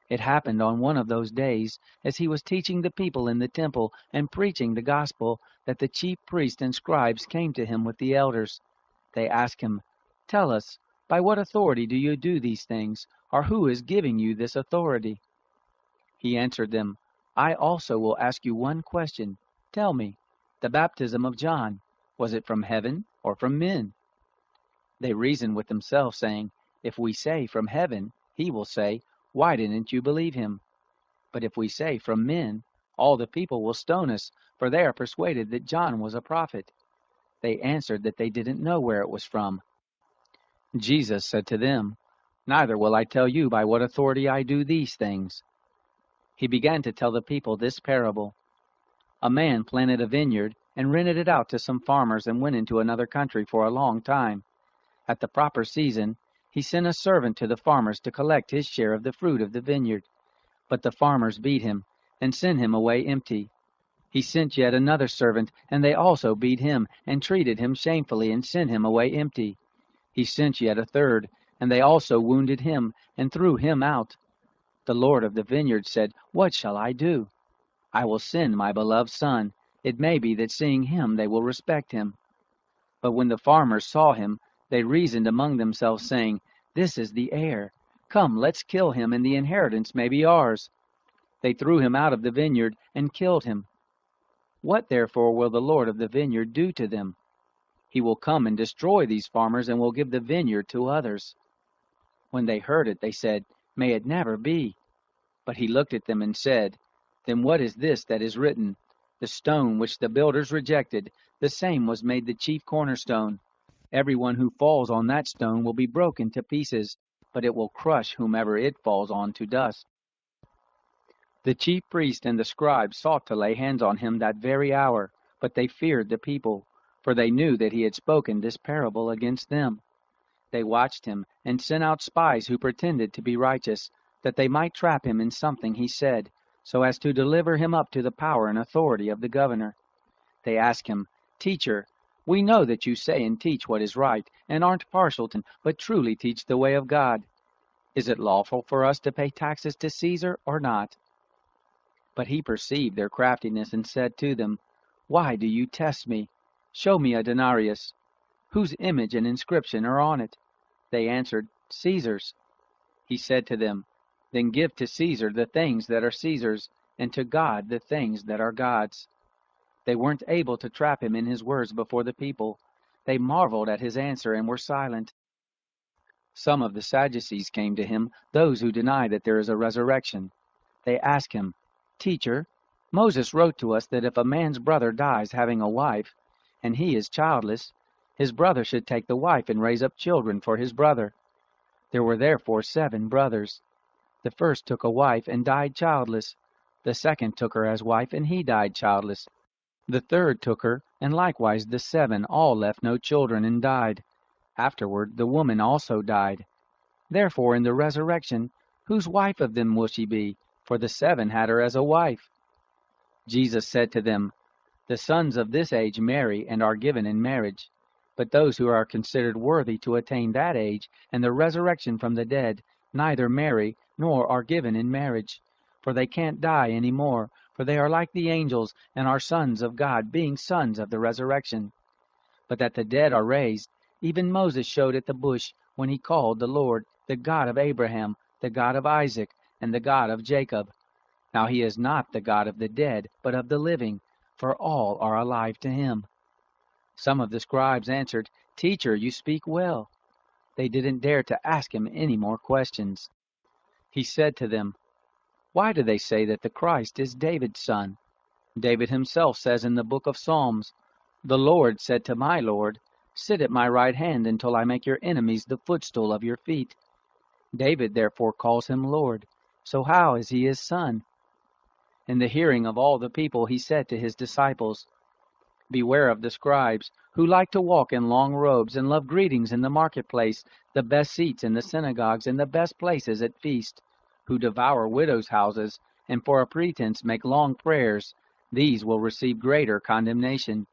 It happened on one of those days, as he was teaching the people in the temple and preaching the gospel, that the chief priests and scribes came to him with the elders. They asked him, "Tell us, by what authority do you do these things, or who is giving you this authority?" He answered them, "I also will ask you one question. Tell me, the baptism of John, was it from heaven or from men?" They reasoned with themselves, saying, "If we say from heaven, he will say, 'Why didn't you believe him?' But if we say from men, all the people will stone us, for they are persuaded that John was a prophet." They answered that they didn't know where it was from. Jesus said to them, "Neither will I tell you by what authority I do these things." He began to tell the people this parable. A man planted a vineyard and rented it out to some farmers and went into another country for a long time. At the proper season, he sent a servant to the farmers to collect his share of the fruit of the vineyard. But the farmers beat him and sent him away empty. He sent yet another servant, and they also beat him and treated him shamefully and sent him away empty. He sent yet a third, and they also wounded him and threw him out. The Lord of the vineyard said, "What shall I do? I will send my beloved son. It may be that seeing him they will respect him." But when the farmers saw him, they reasoned among themselves, saying, "This is the heir. Come, let's kill him, and the inheritance may be ours." They threw him out of the vineyard and killed him. What therefore will the Lord of the vineyard do to them? He will come and destroy these farmers, and will give the vineyard to others. When they heard it, they said, "May it never be." But he looked at them and said, "Then what is this that is written? The stone which the builders rejected, the same was made the chief cornerstone. Everyone who falls on that stone will be broken to pieces, but it will crush whomever it falls on to dust." The chief priests and the scribes sought to lay hands on him that very hour, but they feared the people, for they knew that he had spoken this parable against them. They watched him, and sent out spies who pretended to be righteous, that they might trap him in something he said, so as to deliver him up to the power and authority of the governor. They asked him, "Teacher, we know that you say and teach what is right, and aren't partial to, but truly teach the way of God. Is it lawful for us to pay taxes to Caesar or not?" But he perceived their craftiness and said to them, "Why do you test me? Show me a denarius. Whose image and inscription are on it?" They answered, "Caesar's." He said to them, "Then give to Caesar the things that are Caesar's, and to God the things that are God's." They weren't able to trap him in his words before the people. They marveled at his answer and were silent. Some of the Sadducees came to him, those who deny that there is a resurrection. They asked him, "Teacher, Moses wrote to us that if a man's brother dies having a wife, and he is childless, his brother should take the wife and raise up children for his brother. There were therefore 7 brothers. The first took a wife and died childless. The second took her as wife, and he died childless. The third took her, and likewise the 7 all left no children and died. Afterward the woman also died. Therefore in the resurrection, whose wife of them will she be? For the 7 had her as a wife." Jesus said to them, "The sons of this age marry and are given in marriage. But those who are considered worthy to attain that age and the resurrection from the dead neither marry nor are given in marriage. For they can't die any more, for they are like the angels and are sons of God, being sons of the resurrection. But that the dead are raised, even Moses showed at the bush when he called the Lord, the God of Abraham, the God of Isaac, and the God of Jacob. Now he is not the God of the dead, but of the living, for all are alive to him." Some of the scribes answered, "Teacher, you speak well." They didn't dare to ask him any more questions. He said to them, "Why do they say that the Christ is David's son? David himself says in the book of Psalms, 'The Lord said to my Lord, sit at my right hand until I make your enemies the footstool of your feet.' David therefore calls him Lord. So how is he his son?" In the hearing of all the people he said to his disciples, "Beware of the scribes, who like to walk in long robes and love greetings in the marketplace, the best seats in the synagogues, and the best places at feast, who devour widows' houses, and for a pretense make long prayers. These will receive greater condemnation.